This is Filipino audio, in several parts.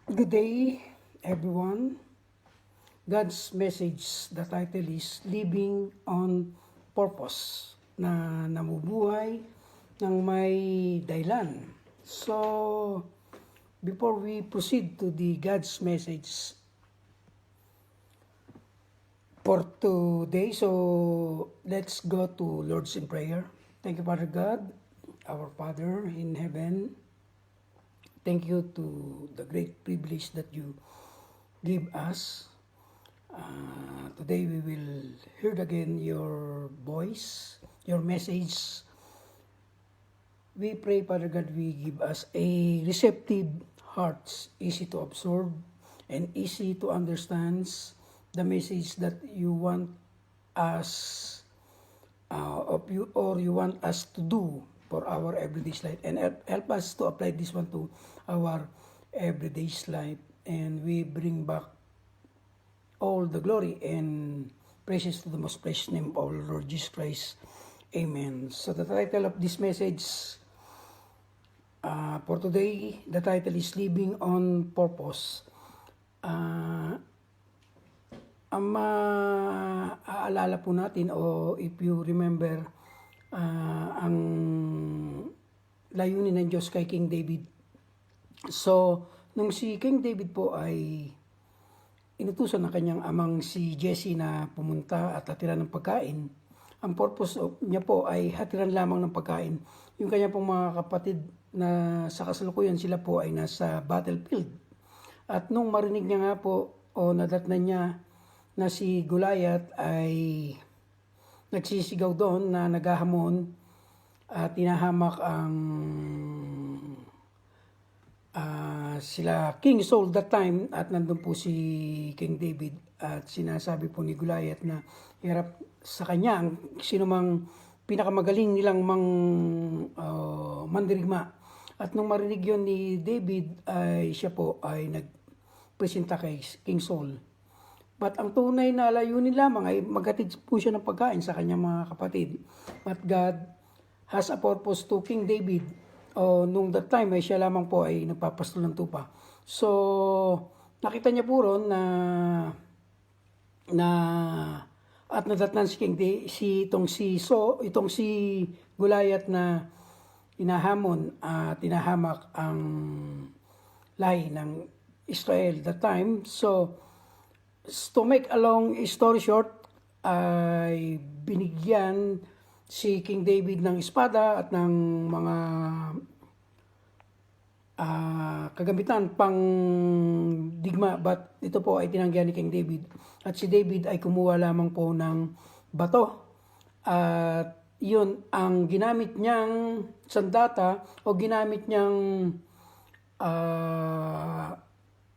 Good day, everyone. God's message, the title is Living on Purpose, na namubuhay ng may dahilan. So, before we proceed to the God's message for today, so let's go to Lord's in prayer. Thank you, Father God, our Father in heaven. Thank you to the great privilege that you give us. Today we will hear again your voice, your message. We pray, Father God, we give us a receptive hearts, easy to absorb and easy to understand the message that you want us of you, or you want us to do for our everyday life, and help us to apply this one to our everyday life, and we bring back all the glory and praises to the most precious name of our Lord Jesus Christ. Amen. So the title of this message for today, the title is Living on Purpose. Ang maaalala po natin, o if you remember, ang layunin ng Diyos kay King David. So, nung si King David po ay inutusan ng kanyang amang si Jesse na pumunta at hatiran ng pagkain, ang purpose niya po ay hatiran lamang ng pagkain. Yung kanya pong mga kapatid na sa kasalukuyan, sila po ay nasa battlefield. At nung marinig niya nga po, o nadatnan niya na si Goliath ay nagsisigaw doon na naghahamon at tinahamak ang sila King Saul that time, at nandun po si King David, at sinasabi po ni Goliath na hirap sa kanya ang sino mang pinakamagaling nilang mandirigma. At nung marinig yon ni David, ay siya po ay nagpresenta kay King Saul. But ang tunay na layunin lamang ay maghatid po siya ng pagkain sa kanyang mga kapatid. But God has a purpose to King David. Nung that time ay siya lamang po ay nagpapastol ng tupa. So, nakita niya po ron na at nadatnan si King itong si Goliath na hinahamon at tinahamak ang lahi ng Israel that time. So, to make a long story short, ay binigyan si King David ng espada at ng mga kagamitan pang digma, but ito po ay tinanggihan ni King David. At si David ay kumuha lamang po ng bato, at yun ang ginamit niyang sandata, o ginamit niyang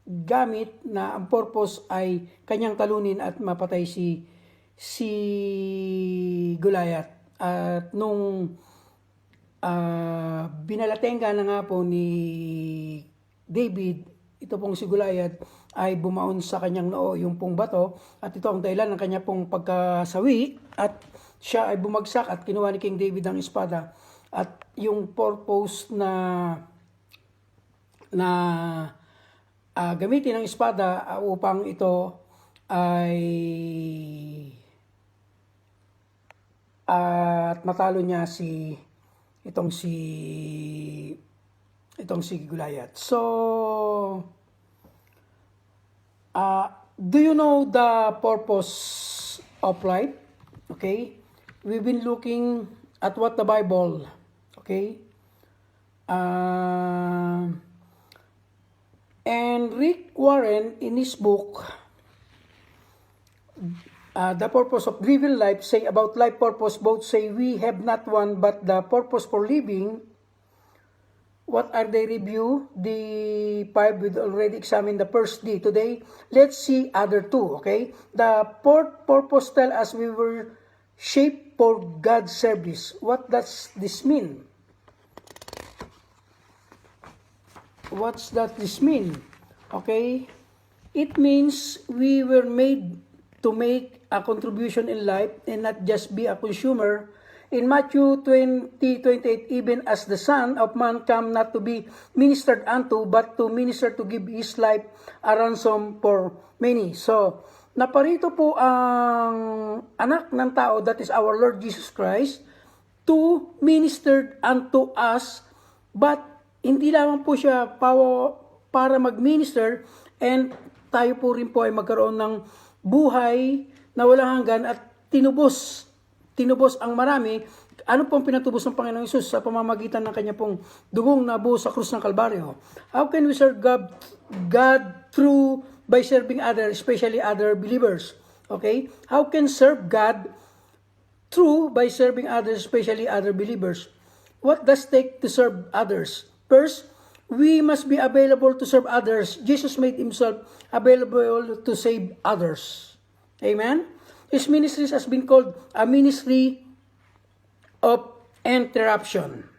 gamit na ang purpose ay kanyang talunin at mapatay si Goliath. At nung binalatenga na nga po ni David, ito pong si Goliath ay bumaon sa kanyang noo yung pong bato, at ito ang dahilan ng kanya pong pagkasawi, at siya ay bumagsak at kinuha ni King David ang espada. At yung purpose na gamitin ang espada upang ito ay at matalo niya itong si Goliath. So, do you know the purpose of life? Okay? We've been looking at what the Bible, okay? And Rick Warren, in his book, The Purpose of Living Life, say about life purpose, both say we have not one but the purpose for living. What are they review? The 5 we already examined the first D. Today, let's see other 2, okay? The fourth purpose tell us we were shaped for God's service. What does this mean? What's that this mean? Okay? It means we were made to make a contribution in life and not just be a consumer in Matthew 20:28, even as the Son of Man come not to be ministered unto, but to minister, to give his life a ransom for many. So, naparito po ang anak ng tao, that is our Lord Jesus Christ, to minister unto us, but hindi lamang po siya para mag-minister, and tayo po rin po ay magkaroon ng buhay na walang hanggan at tinubos ang marami. Ano pong pinatubos ng Panginoong Hesus sa pamamagitan ng kanya pong dugong nabuhos sa krus ng Kalbaryo? How can we serve God through by serving others, especially other believers? Okay? How can serve God through by serving others, especially other believers? What does it take to serve others? First, we must be available to serve others. Jesus made himself available to save others. Amen? His ministry has been called a ministry of interruption.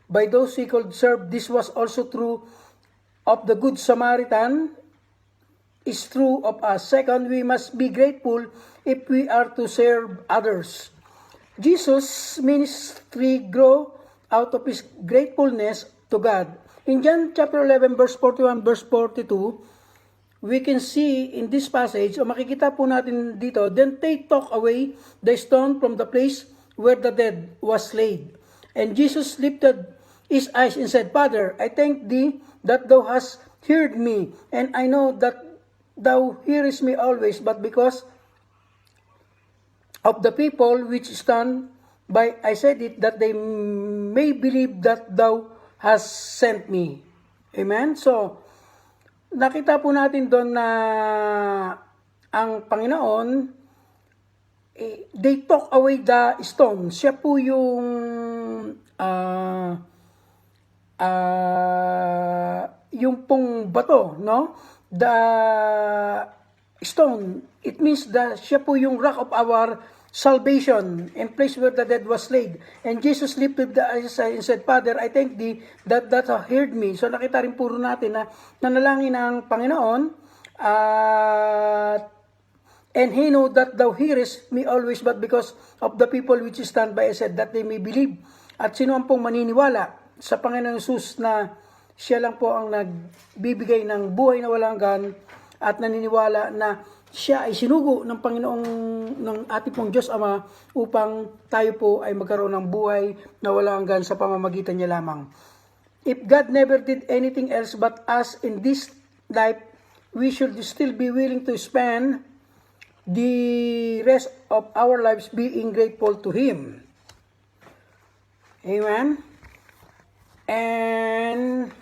By those he could serve, this was also true of the Good Samaritan, is true of us. Second, we must be grateful if we are to serve others. Jesus' ministry grew out of his gratefulness to God. In John chapter 11, verse 41, verse 42, we can see in this passage, o makikita po natin dito, then they took away the stone from the place where the dead was laid. And Jesus lifted his eyes and said, Father, I thank thee that thou hast heard me, and I know that thou hearest me always, but because of the people which stand by, I said it, that they may believe that thou hast sent me. Amen? So, nakita po natin doon na ang Panginoon, they took away the stone. Siya po yung yung pong bato, no? The stone, it means that siya po yung rock of our salvation and place where the dead was laid. And Jesus lifted the eyes and said, Father, I thank thee that thou heard me. So nakita rin puro natin na nanalangin ang Panginoon, and he know that thou hearest me always, but because of the people which stand by, I said that they may believe. At sino ang pong maniniwala sa Panginoong Hesus na siya lang po ang nagbibigay ng buhay na walang hanggan, at naniniwala na siya ay sinugo ng Panginoong, ng ating pong Diyos Ama, upang tayo po ay magkaroon ng buhay na walang hanggan sa pamamagitan niya lamang. If God never did anything else but us in this life, we should still be willing to spend the rest of our lives being grateful to Him. Amen? And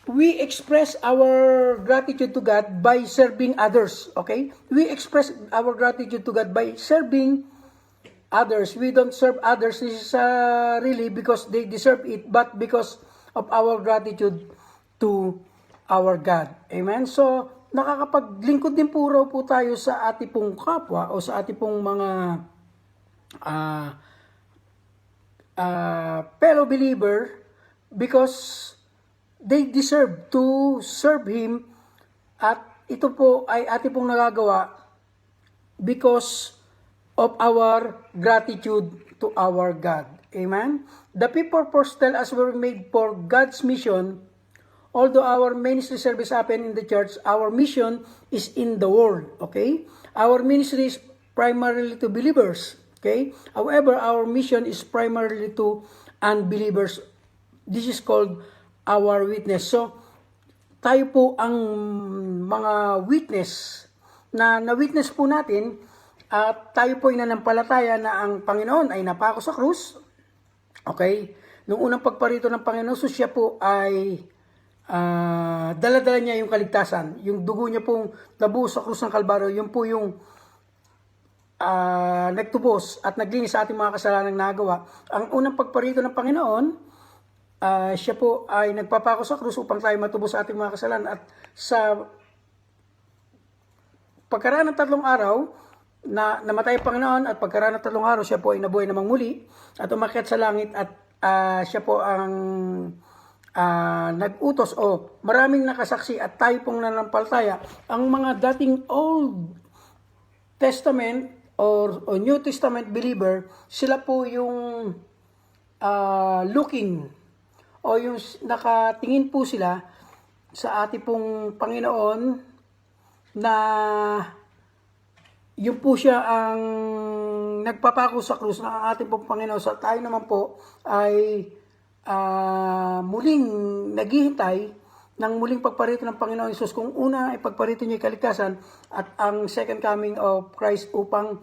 we express our gratitude to God by serving others, okay? We express our gratitude to God by serving others. We don't serve others really because they deserve it, but because of our gratitude to our God. Amen? So, nakakapaglingkod din po tayo sa ating pong kapwa o sa ating pong mga fellow believer, because they deserve to serve Him, at ito po ay ating pong nagagawa because of our gratitude to our God. Amen? The people first tell us we're made for God's mission. Although our ministry service happen in the church, our mission is in the world. Okay? Our ministry is primarily to believers. Okay? However, our mission is primarily to unbelievers. This is called our witness. So, tayo po ang mga witness na na-witness po natin, at tayo po ay nanampalataya na ang Panginoon ay napako sa krus. Okay? Noong unang pagparito ng Panginoon, so siya po ay dala-dala niya yung kaligtasan. Yung dugo niya pong nabuhos sa krus ng Kalbaryo, yun po yung nagtubos at naglinis sa ating mga kasalanang nagawa. Ang unang pagparito ng Panginoon, siya po ay nagpapako sa krus upang tayo matubos sa ating mga kasalanan, at sa pagkaraan ng 3 araw na namatay ang Panginoon, at pagkaraan ng 3 araw siya po ay nabuhay namang muli at umakyat sa langit, at siya po ang nag-utos o maraming nakasaksi, at tayo pong nanampalataya. Ang mga dating Old Testament or New Testament believer, sila po yung looking o yung nakatingin po sila sa ating pong Panginoon na yun po siya ang nagpapako sa krus ng ating pong Panginoon. So tayo naman po ay muling naghihintay ng muling pagparito ng Panginoon Hesus. Kung una ay pagparito niya kaligtasan at ang second coming of Christ upang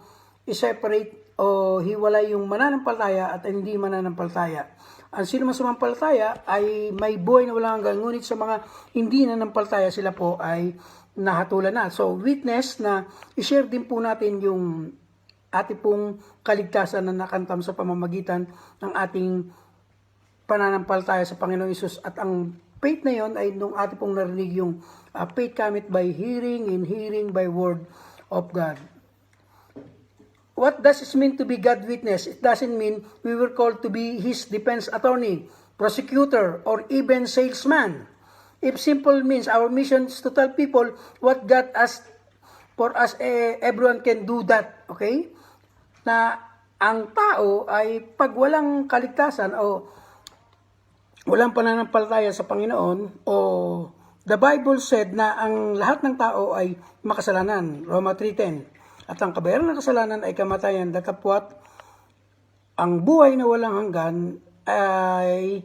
i-separate o hiwalay yung mananampalataya at hindi mananampalataya. Ang sino man sumampalataya ay may buhay na walang hanggan, ngunit sa mga hindi nanampalataya sila po ay nahatulan na. So witness na i-share din po natin yung ating pong kaligtasan na nakantam sa pamamagitan ng ating pananampalataya sa Panginoong Hesus. At ang faith na yon ay nung ating pong narinig yung faith cometh by hearing and hearing by word of God. What does it mean to be God witness? It doesn't mean we were called to be His defense attorney, prosecutor, or even salesman. It simple means our mission is to tell people what God asked for us. Everyone can do that. Okay? Na ang tao ay pag walang kaligtasan o walang pananampalataya sa Panginoon, o the Bible said na ang lahat ng tao ay makasalanan. Roma 3:10. At ang kabayaran ng kasalanan ay kamatayan, datapwat ang buhay na walang hanggan ay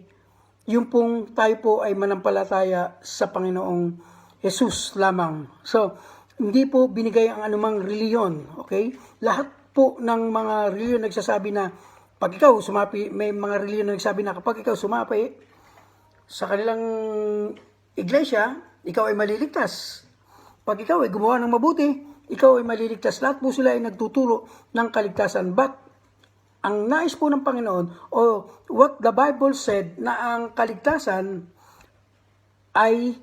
yung pong tayo po ay manampalataya sa Panginoong Hesus lamang. So, hindi po binigay ang anumang reliyon, okay? Lahat po ng mga reliyon nagsasabi na pag ikaw sumapi, may mga reliyon na nagsasabi na kapag ikaw sumapi sa kanilang iglesia, ikaw ay maliligtas. Pag ikaw ay gumawa ng mabuti, ikaw ay maliligtas. Lahat po sila ay nagtuturo ng kaligtasan. But ang nais po ng Panginoon, o what the Bible said, na ang kaligtasan ay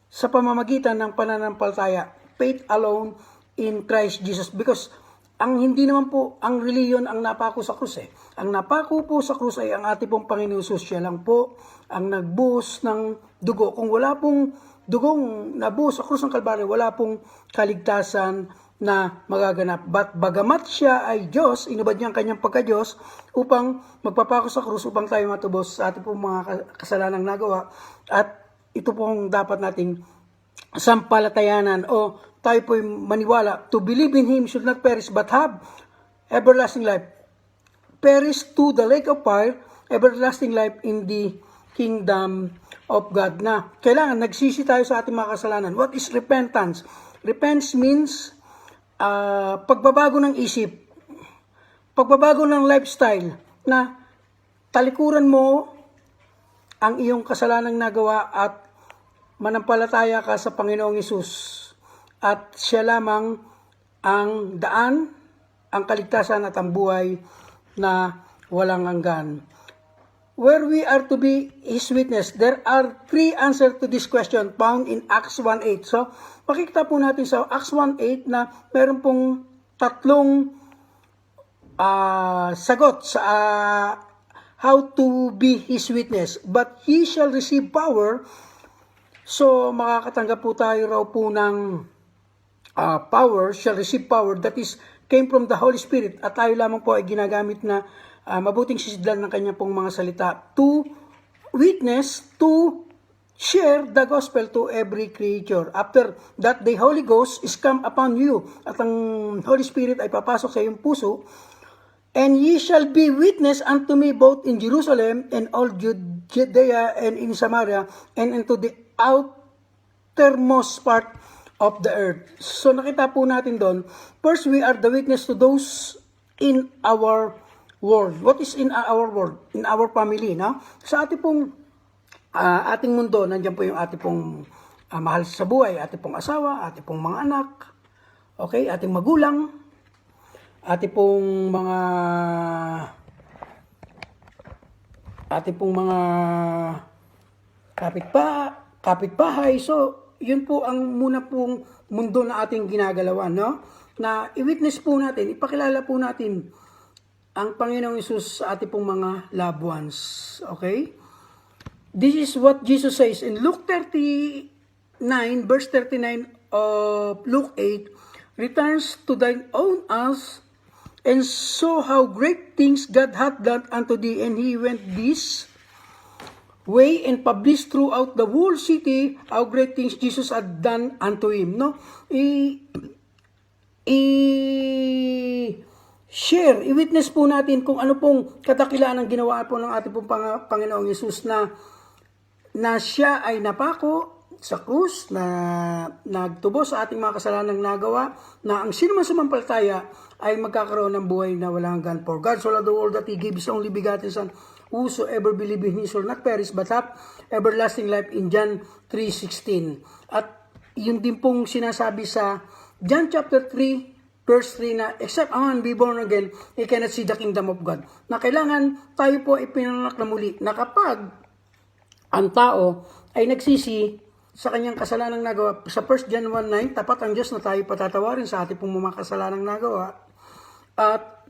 sa pamamagitan ng pananampalataya, faith alone in Christ Jesus. Because ang hindi naman po ang reliyon ang napako sa krus eh. Ang napako po sa krus ay ang ating pong Panginoon Hesus. Siya lang po ang nagbuhos ng dugo. Kung wala pong dugong nabuhos sa krus ng Kalbaryo, wala pong kaligtasan na magaganap. But bagamat siya ay Diyos, inubad niya ang kanyang pagka-Diyos upang magpapako sa krus upang tayo matubos sa ating pong mga kasalanang nagawa. At ito pong dapat nating sampalatayanan o tayo po'y maniwala. To believe in Him should not perish but have everlasting life. Perish to the lake of fire, everlasting life in the kingdom of God. Na kailangan nagsisi tayo sa ating mga kasalanan. What is repentance? Repentance means pagbabago ng isip, pagbabago ng lifestyle, na talikuran mo ang iyong kasalanang nagawa at manampalataya ka sa Panginoong Hesus. At siya lamang ang daan, ang kaligtasan at ang buhay na walang hanggan. Where we are to be His witness, there are three answers to this question found in Acts 1:8. So, makikita po natin sa Acts 1:8 na meron pong tatlong sagot sa how to be His witness. But ye shall receive power. So, makakatanggap po tayo raw po ng power, shall receive power, that is, came from the Holy Spirit. At tayo lamang po ay ginagamit na mabuting sisidlan ng kanya pong mga salita to witness, to share the gospel to every creature. After that, the Holy Ghost is come upon you. At ang Holy Spirit ay papasok sa iyong puso. And ye shall be witness unto me both in Jerusalem and all Judea and in Samaria and into the outermost part of the earth. So nakita po natin doon, first we are the witness to those in our world. What is in our world? In our family, no? Sa ating pong ating mundo, nandiyan po yung ating pong mahal sa buhay, ating pong asawa, ating pong mga anak, okay, ating magulang, ating pong mga kapitbahay. So, yun po ang muna pong mundo na ating ginagalawan, no? Na i-witness po natin, ipakilala po natin ang Panginoong Hesus sa ating pong mga loved ones. Okay? This is what Jesus says in Luke 39, verse 39 of Luke 8, returns to thine own house and saw how great things God hath done unto thee, and he went this way and published throughout the whole city how great things Jesus had done unto him. No? I-share, i-witness po natin kung ano pong kadakilaan ang ginawa po ng ating pong Panginoong Yesus na siya ay napako sa krus, na nagtubos sa ating mga kasalanang nagawa, na ang sino man sumampalataya ay magkakaroon ng buhay na walang hanggan. For God so loved the world that He gave His only begotten Son, whosoever believe in Him shall not perish but have everlasting life, in John 3:16. At yun din pong sinasabi sa John chapter 3, verse 3 na, except a man be born again, he cannot see the kingdom of God. Na kailangan tayo po ay pinanganak na muli, na kapag ang tao ay nagsisi sa kanyang kasalanang nagawa, sa 1 John 1:9, tapat ang Diyos na tayo patatawarin sa ating pong mga kasalanang nagawa. At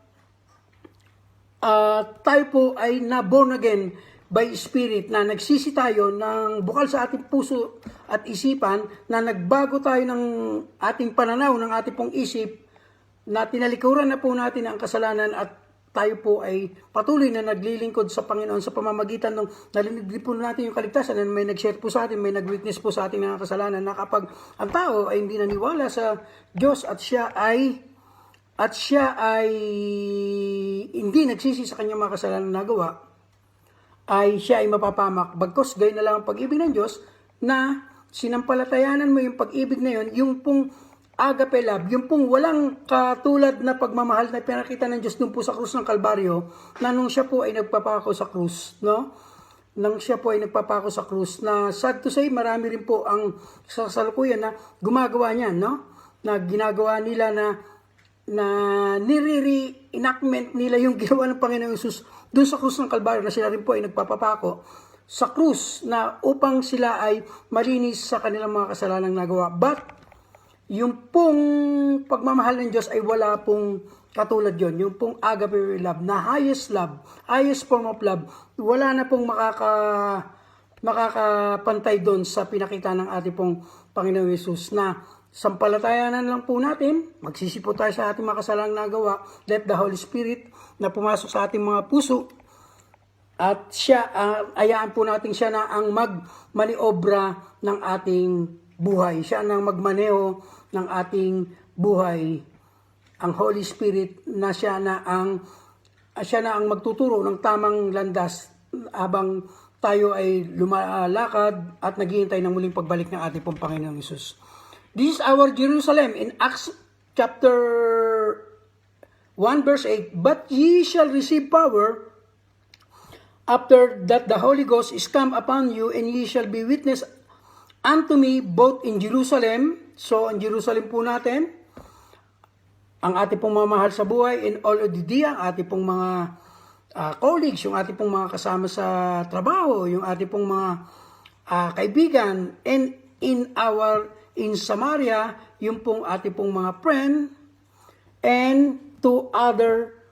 tayo po ay na-born again by Spirit, na nagsisi tayo ng bukal sa ating puso at isipan, na nagbago tayo ng ating pananaw, ng ating pong isip, na tinalikuran na po natin ang kasalanan, at tayo po ay patuloy na naglilingkod sa Panginoon sa pamamagitan ng nalinig po natin yung kaligtasan, na may nag-share po sa atin, may nag-witness po sa ating mga kasalanan, na kapag ang tao ay hindi naniwala sa Diyos at siya ay hindi nagsisi sa kanyang mga kasalanan nagawa, ay siya ay mapapamak. Bagkos gayon na lang ang pag-ibig ng Diyos, na sinampalatayanan mo yung pag-ibig na yun, yung pong agape love, yung pong walang katulad na pagmamahal na pinakita ng Diyos dun po sa krus ng Kalbaryo, na nung siya po ay nagpapako sa krus, no? Nang siya po ay nagpapako sa krus, na sad to say, marami rin po ang sa kasalukuyan na gumagawa niyan, no? Na ginagawa nila na nire-reenactment nila yung ginawa ng Panginoong Yesus doon sa krus ng Kalbaryo, na sila rin po ay nagpapapako sa krus, na upang sila ay malinis sa kanilang mga kasalanang nagawa. But yung pong pagmamahal ng Diyos ay wala pong katulad yon. Yung pong agape love, na highest form of love, wala na pong makakapantay doon sa pinakita ng ating pong Panginoong Yesus, na sampalatayanan lang po natin, magsisipo tayo sa ating mga kasalanang nagawa, let the Holy Spirit na pumasok sa ating mga puso, at siya, ayaan po natin siya na ang magmaniobra ng ating buhay. Siya ang magmaneho ng ating buhay. Ang Holy Spirit na siya na ang magtuturo ng tamang landas habang tayo ay lumalakad at naghihintay ng muling pagbalik ng ating pong Panginoong Hesus. This is our Jerusalem in Acts chapter 1 verse 8. But ye shall receive power after that the Holy Ghost is come upon you, and ye shall be witness unto me both in Jerusalem. So, ang Jerusalem po natin, ang ating pong mamahal sa buhay, in all of Judea, ang ating pong mga colleagues, yung ating pong mga kasama sa trabaho, yung ating pong mga kaibigan, and in Samaria, yung pong ating pong mga friend, and to other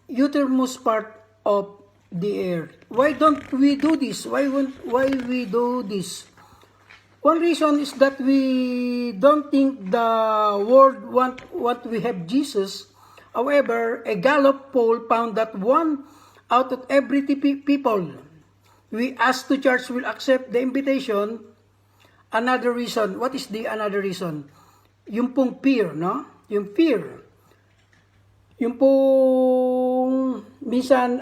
uttermost part of the earth. Why don't we do this? Why we do this? One reason is that we don't think the world want we have Jesus. However, a Gallup poll found that 1 out of every 3 people we asked to church will accept the invitation. Another reason, what is the another reason? Yung pong fear, no? Yung fear. Yung pong minsan,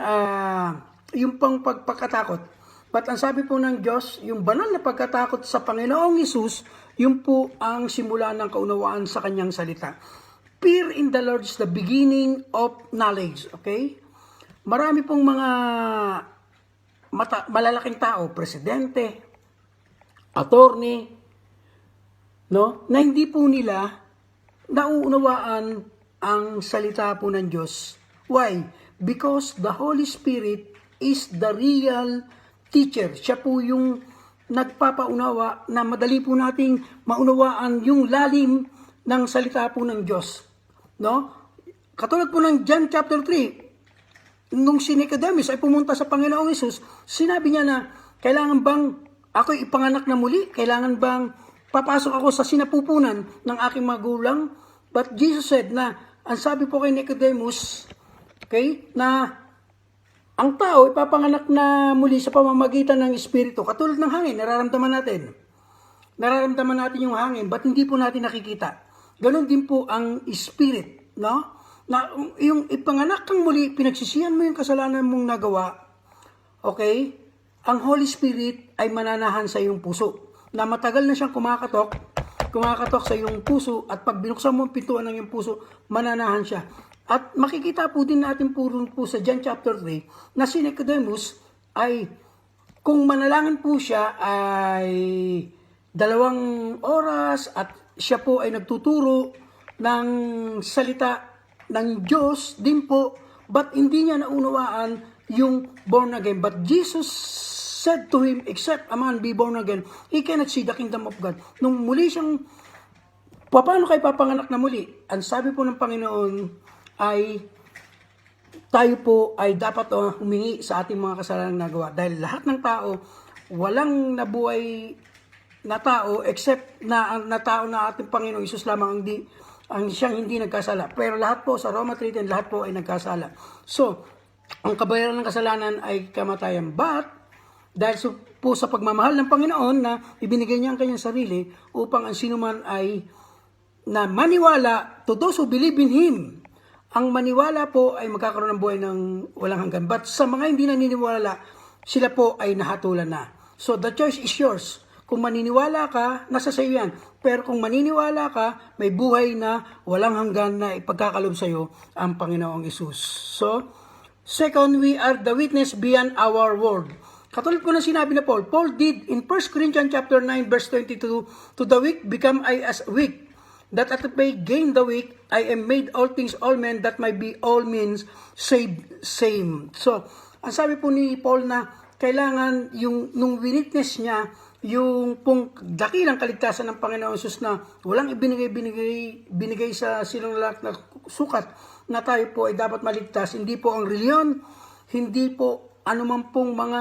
yung pang pagpakatakot. But ang sabi po ng Diyos, yung banal na pagkatakot sa Panginoong Hesus, yung po ang simula ng kaunawaan sa kanyang salita. Fear in the Lord is the beginning of knowledge. Okay? Marami pong mga malalaking tao, presidente, attorney, no, na hindi po nila nauunawaan ang salita po ng Diyos. Why? Because the Holy Spirit is the real teacher. Siya po yung nagpapaunawa na madali po nating maunawaan yung lalim ng salita po ng Diyos. No? Katulad po ng John chapter 3, nung si Nicodemus ay pumunta sa Panginoong Hesus, sinabi niya na, kailangan bang ako ipanganak na muli? Kailangan bang papasok ako sa sinapupunan ng aking magulang? But Jesus said na, ang sabi po kay Nicodemus, okay, na ang tao ipapanganak na muli sa pamamagitan ng Espiritu. Katulad ng hangin, nararamdaman natin. Nararamdaman natin yung hangin, ba't hindi po natin nakikita? Ganon din po ang Spirit, no? Na yung ipanganak kang muli, pinagsisihan mo yung kasalanan mong nagawa, okay? Ang Holy Spirit ay mananahan sa iyong puso. Na matagal na siyang kumakatok sa iyong puso, at pag binuksan mo ang pintuan ng iyong puso, mananahan siya. At makikita po din natin po sa John chapter 3 na si Nicodemus ay, kung manalangin po siya ay 2 oras at siya po ay nagtuturo ng salita ng Diyos din po, but hindi niya naunawaan yung born again. But Jesus said to him, except a man be born again, he cannot see the kingdom of God. Nung muli siyang, paano kayo papanganak na muli? Ang sabi po ng Panginoon ay tayo po ay dapat humingi sa ating mga kasalanang nagawa. Dahil lahat ng tao, walang nabuhay na tao except na tao na ating Panginoong Isus lamang ang siyang hindi nagkasala. Pero lahat po sa Roma 3:10, lahat po ay nagkasala. So, ang kabayaran ng kasalanan ay kamatayan. But, dahil po sa pagmamahal ng Panginoon na ibinigay niya ang kanyang sarili upang ang sinuman ay na maniwala, to those who believe in Him, ang maniwala po ay magkakaroon ng buhay ng walang hanggan. But sa mga hindi naniniwala, sila po ay nahatulan na. So the choice is yours. Kung maniniwala ka, nasa sayo yan. Pero kung maniniwala ka, may buhay na walang hanggan na ipagkakalob sa iyo ang Panginoong Isus. So, second, we are the witness beyond our word. Katulad po na sinabi na Paul did in 1 Corinthians chapter 9 verse 22, to the weak become I as weak, that at may gain the weak, I am made all things all men, that might be all means saved same. So, ang sabi po ni Paul na kailangan nung witness niya, yung pong dakilang kaligtasan ng Panginoon Jesus na walang binigay sa silang lahat na sukat na tayo po ay dapat maligtas. Hindi po ang reliyon, hindi po anuman pong mga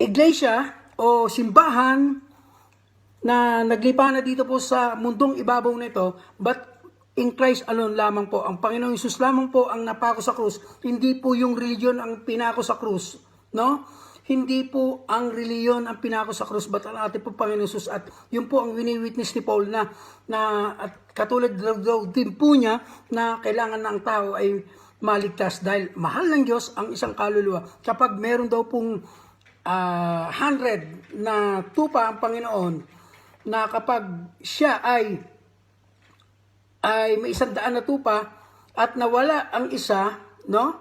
iglesia o simbahan na naglipa na dito po sa mundong ibabaw na ito, but in Christ alone lamang po. Ang Panginoong Hesus lamang po ang napako sa krus. Hindi po yung religion ang pinako sa krus. No? Hindi po ang reliyon ang pinako sa krus, but ang ating po Panginoong Hesus. At yun po ang wini-witness ni Paul na at katulad daw din po niya na kailangan na ang tao ay maligtas dahil mahal ng Diyos ang isang kaluluwa. Kapag meron daw pong 100 na tupa ang Panginoon, na kapag siya ay may 100 na tupa at nawala ang isa, no?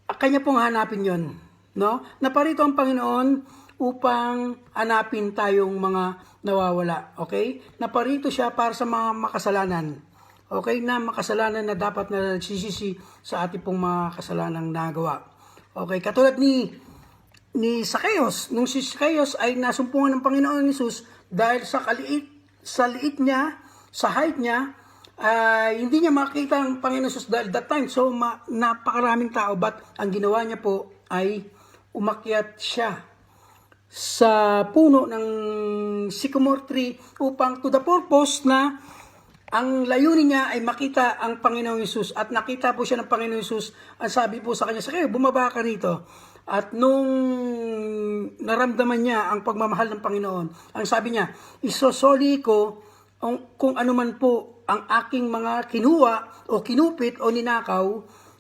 Kanya pong hanapin 'yon, no? Naparito ang Panginoon upang hanapin tayong mga nawawala, okay? Naparito siya para sa mga makasalanan. Okay, na makasalanan na dapat na nagsisisi sa ating pong mga kasalanang nagawa. Okay, katulad ni Zacchaeus. Nung si Zacchaeus ay nasumpungan ng Panginoon Hesus dahil sa liit niya, sa height niya, hindi niya makita ang Panginoon Hesus dahil that time. So, napakaraming tao. But ang ginawa niya po ay umakyat siya sa puno ng sycamore tree upang to the purpose na ang layunin niya ay makita ang Panginoong Hesus. At nakita po siya ng Panginoong Hesus. Ang sabi po sa kanya, "Zacchaeus, bumaba ka rito." At nung naramdaman niya ang pagmamahal ng Panginoon, ang sabi niya, "Isosoli ko kung anuman po ang aking mga kinuha o kinupit o ninakaw,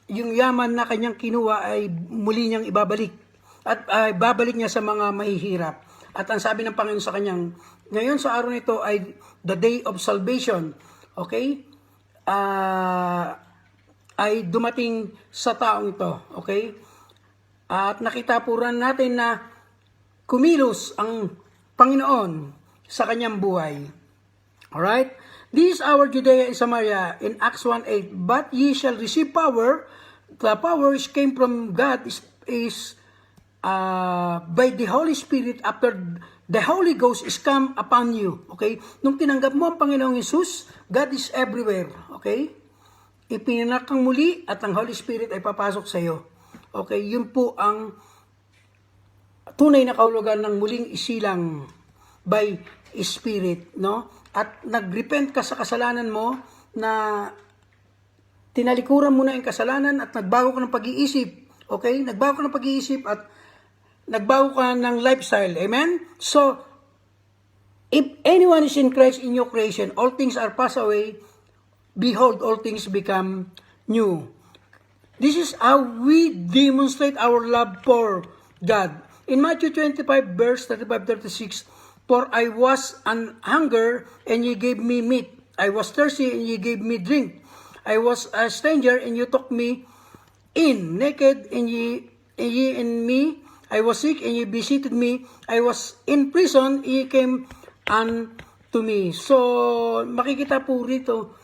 yung yaman na kanyang kinuha ay muli niyang ibabalik. At babalik niya sa mga mahihirap." At ang sabi ng Panginoon sa kanyang, ngayon sa araw nito ay the day of salvation. Okay? Ay dumating sa taong ito. Okay? At nakita po rin natin na kumilos ang Panginoon sa kanyang buhay. Alright? This is our Judea and Samaria in Acts 1:8. But ye shall receive power. The power which came from God is by the Holy Spirit after the Holy Ghost is come upon you. Okay? Nung tinanggap mo ang Panginoong Hesus, God is everywhere. Okay? Ipinanak kang muli at ang Holy Spirit ay papasok sa iyo. Okay? Yun po ang tunay na kahulugan ng muling isilang by Spirit, no? At nagrepent ka sa kasalanan mo na tinalikuran mo na yung kasalanan at nagbago ka ng pag-iisip. Okay? Nagbago ka ng pag-iisip at nagbago ka ng lifestyle. Amen? So, if anyone is in Christ, in your creation, all things are passed away. Behold, all things become new. This is how we demonstrate our love for God. In Matthew 25, verse 35-36, for I was an hunger, and ye gave me meat. I was thirsty, and ye gave me drink. I was a stranger, and you took me in. Naked, and ye in me. I was sick, and ye visited me. I was in prison, ye came unto me. So, makikita po rito,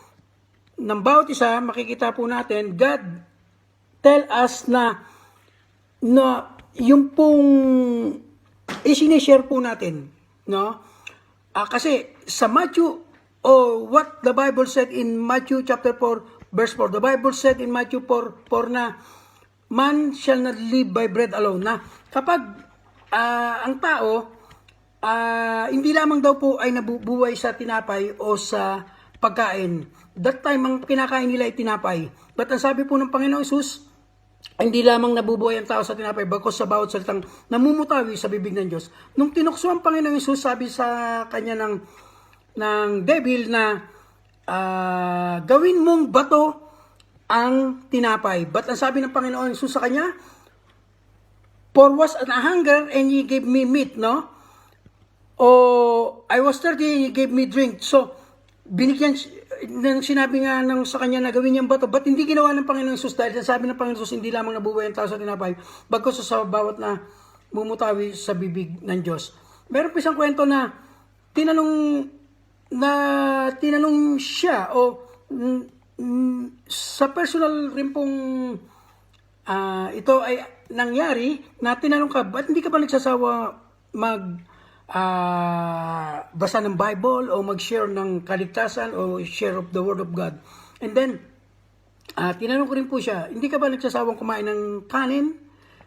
ng bawat isa, makikita po natin, God tell us na yung pong isinishare po natin, no? Kasi sa Matthew, what the Bible said in Matthew chapter 4, verse 4, the Bible said in Matthew 4 na, man shall not live by bread alone, na kapag ang tao, hindi lamang daw po ay nabubuhay sa tinapay o sa pagkain. That time, ang kinakain nila ay tinapay. But ang sabi po ng Panginoong Hesus, hindi lamang nabubuhay ang tao sa tinapay, bagkus sa bawat salitang namumutawi sa bibig ng Diyos. Nung tinukso ang Panginoong Hesus, sabi sa kanya ng devil na gawin mong bato ang tinapay. But ang sabi ng Panginoong Hesus sa kanya, for was an hunger and ye gave me meat, no? O I was thirsty and ye gave me drink. So, binigyan, nang sinabi nga sa kanya na gawin niyang bato, ba't hindi ginawa ng Panginoong Hesus? Dahil sabi ng Panginoong Hesus, hindi lamang nabubuhay ang tao sa tinapay, bagkus sa bawat na mumutawi sa bibig ng Diyos. Meron pa isang kwento na tinanong siya, o sa personal rin pong ito ay nangyari, na tinanong ka, ba't hindi ka ba nagsasawa basa ng Bible o mag-share ng kaligtasan o share of the Word of God? And then, tinanong ko rin po siya, hindi ka ba nagsasawang kumain ng kanin?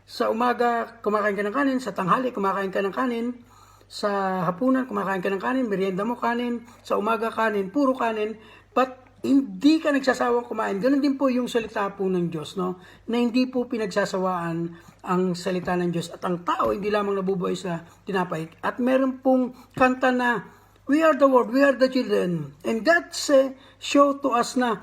Sa umaga, kumakain ka ng kanin. Sa tanghali, kumakain ka ng kanin. Sa hapunan, kumakain ka ng kanin. Merienda mo, kanin. Sa umaga, kanin. Puro kanin. But, hindi ka nagsasawang kumain. Ganun din po yung salita po ng Diyos, no? Na hindi po pinagsasawaan ang salita ng Diyos. At ang tao, hindi lamang nabubuhay sa tinapay. At meron pong kanta na, we are the world, we are the children. And God show to us na,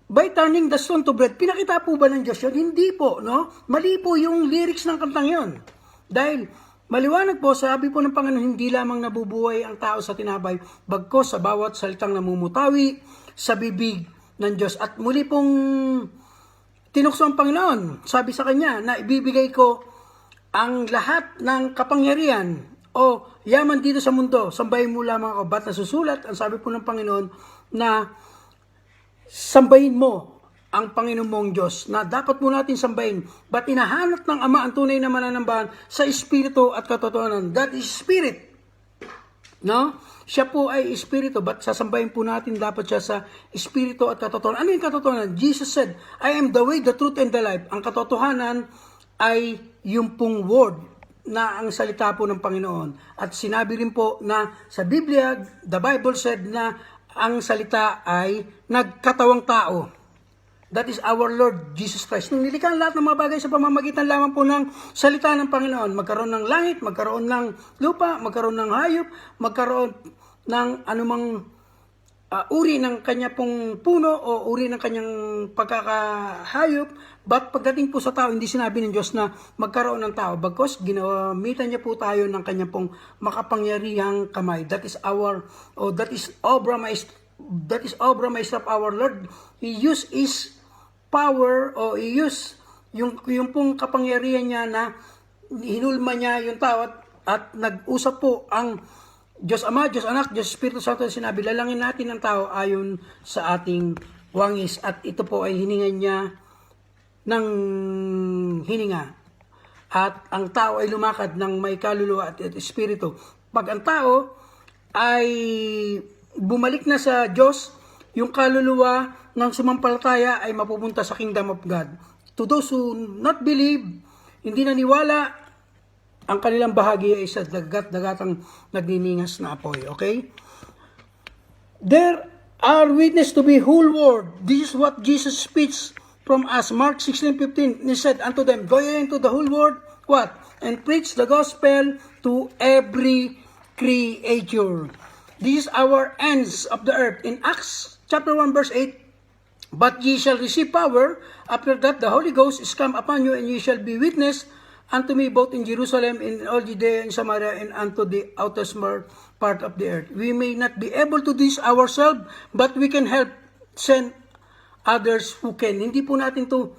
by turning the stone to bread, pinakita po ba ng Diyos yun? Hindi po, no? Mali po yung lyrics ng kantang yun. Dahil, maliwanag po, sabi po ng Panginoon, hindi lamang nabubuhay ang tao sa tinapay, bagkus sa bawat salitang namumutawi sa bibig ng Diyos. At muli pong tinukso ang Panginoon. Sabi sa kanya na ibibigay ko ang lahat ng kapangyarihan o yaman dito sa mundo. Sambahin mo lamang ako. Ba't nasusulat? Ang sabi po ng Panginoon na sambahin mo ang Panginoon mong Diyos, na dapat mo natin sambahin. Ba't inahanap ng Ama ang tunay na mananambahan sa Espiritu at katotohanan? God is Spirit. No? Siya po ay Espiritu. Ba't sasambahin po natin dapat siya sa Espiritu at katotohanan? Ano yung katotohanan? Jesus said, I am the way, the truth, and the life. Ang katotohanan ay yung pong word na ang salita po ng Panginoon. At sinabi rin po na sa Biblia, the Bible said na ang salita ay nagkatawang tao. That is our Lord Jesus Christ. Nung nilikha lahat ng mga bagay sa pamamagitan lamang po ng salita ng Panginoon, magkaroon ng langit, magkaroon ng lupa, magkaroon ng hayop, magkaroon ng anumang uri ng kanya pong puno o uri ng kanyang pagkakahayop. But pagdating po sa tao, hindi sinabi ng Diyos na magkaroon ng tao. Bagkus, ginamitan niya po tayo ng kanyang pong makapangyarihang kamay. That is Obra Maestra of our Lord. He used His power o He used yung pong kapangyarihan niya na hinulma niya yung tao at nag-usap po ang Diyos Ama, Diyos Anak, Diyos Espiritu Santo. Sinabi, lalangin natin ang tao ayon sa ating wangis. At ito po ay hininga niya ng hininga. At ang tao ay lumakad ng may kaluluwa at espiritu. Pag ang tao ay bumalik na sa Diyos, yung kaluluwa ng sumampalataya ay mapupunta sa kingdom of God. To those who not believe, hindi naniwala, ang kanilang bahagi ay sa dagat-dagatang nagniningas na apoy. Okay? There Our witness to be whole world. This is what Jesus speaks from us. Mark 16:15. He said unto them, go ye into the whole world, what? And preach the gospel to every creature. These are our ends of the earth. In Acts chapter 1 verse 8, but ye shall receive power, after that the Holy Ghost is come upon you, and ye shall be witness unto me both in Jerusalem, in all Judea and Samaria, and unto the outmost part of the earth. We may not be able to do this ourselves, but we can help send others who can. Hindi po natin to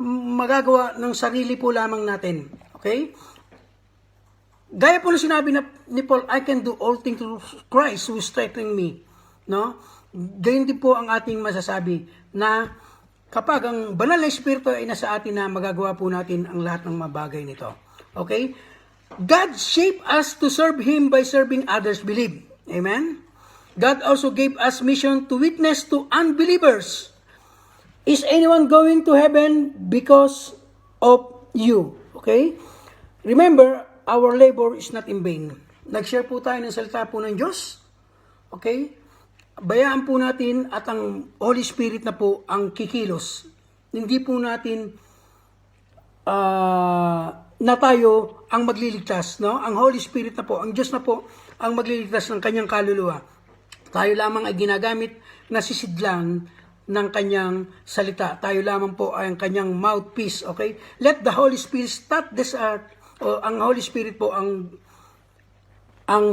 magagawa ng sarili po lamang natin. Okay? Gaya po na sinabi ni Paul, I can do all things through Christ who strengthens me. No? Ganyan din po ang ating masasabi na kapag ang banal na Espiritu ay nasa atin na magagawa po natin ang lahat ng mabagay nito. Okay? God shaped us to serve Him by serving others believe. Amen? God also gave us mission to witness to unbelievers. Is anyone going to heaven because of you? Okay? Remember, our labor is not in vain. Nag-share po tayo ng salita po ng Diyos. Okay? Bayaan po natin at ang Holy Spirit na po ang kikilos. Hindi po natin na tayo ang magliligtas. No? Ang Holy Spirit na po, ang Diyos na po ang magliligtas ng kanyang kaluluwa. Tayo lamang ay ginagamit na sisidlan ng kanyang salita. Tayo lamang po ay ang kanyang mouthpiece. Okay? Let the Holy Spirit start this art. O ang Holy Spirit po ang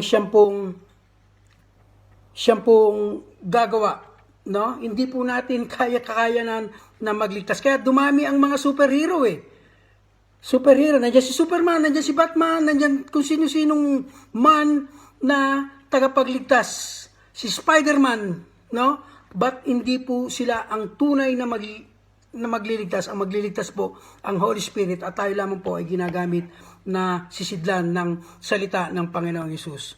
siyang pong gagawa, no? Hindi po natin kakayanan na magligtas. Kaya dumami ang mga superhero Superhero, nandiyan si Superman, nandiyan si Batman, nandiyan kung sino-sinong man na tagapagligtas. Si Spider-Man, no? But hindi po sila ang tunay na magliligtas. Ang magliligtas po ang Holy Spirit at tayo lamang po ay ginagamit na sisidlan ng salita ng Panginoong Hesus.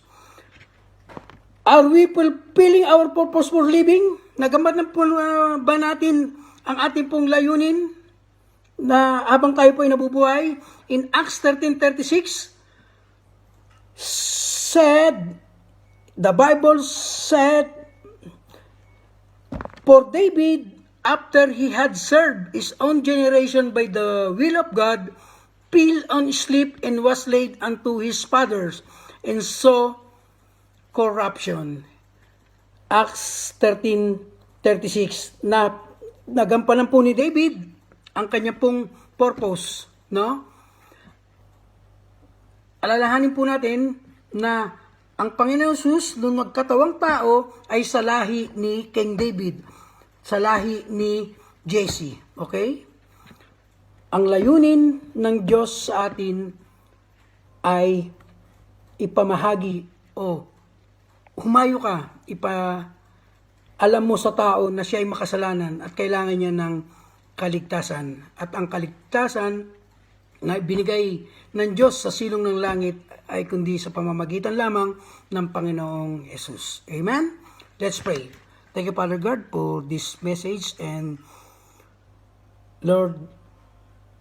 Are we fulfilling our purpose for living? Nagamit na po ba natin ang ating pong layunin na habang tayo po ay nabubuhay? In Acts 13:36 said, the Bible said, for David, after he had served his own generation by the will of God, fell on sleep and was laid unto his fathers, and saw corruption. Acts 13:36 na nagampanan po ni David ang kanyang pong purpose, no? Alalahanin po natin na ang Panginoon Jesus nung nagkatawang tao ay sa lahi ni King David, sa lahi ni Jesse, okay? Ang layunin ng Diyos sa atin ay ipamahagi o humayo ka, alam mo sa tao na siya ay makasalanan at kailangan niya ng kaligtasan. At ang kaligtasan na binigay ng Diyos sa silong ng langit ay kundi sa pamamagitan lamang ng Panginoong Jesus. Amen? Let's pray. Thank you, Father God, for this message, and Lord,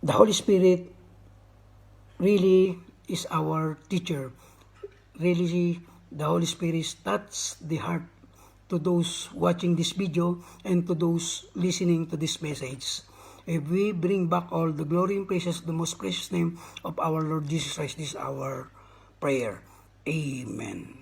the Holy Spirit really is our teacher. Really, the Holy Spirit touches the heart to those watching this video and to those listening to this message. If we bring back all the glory and praises to the most precious name of our Lord Jesus Christ, this is our prayer. Amen.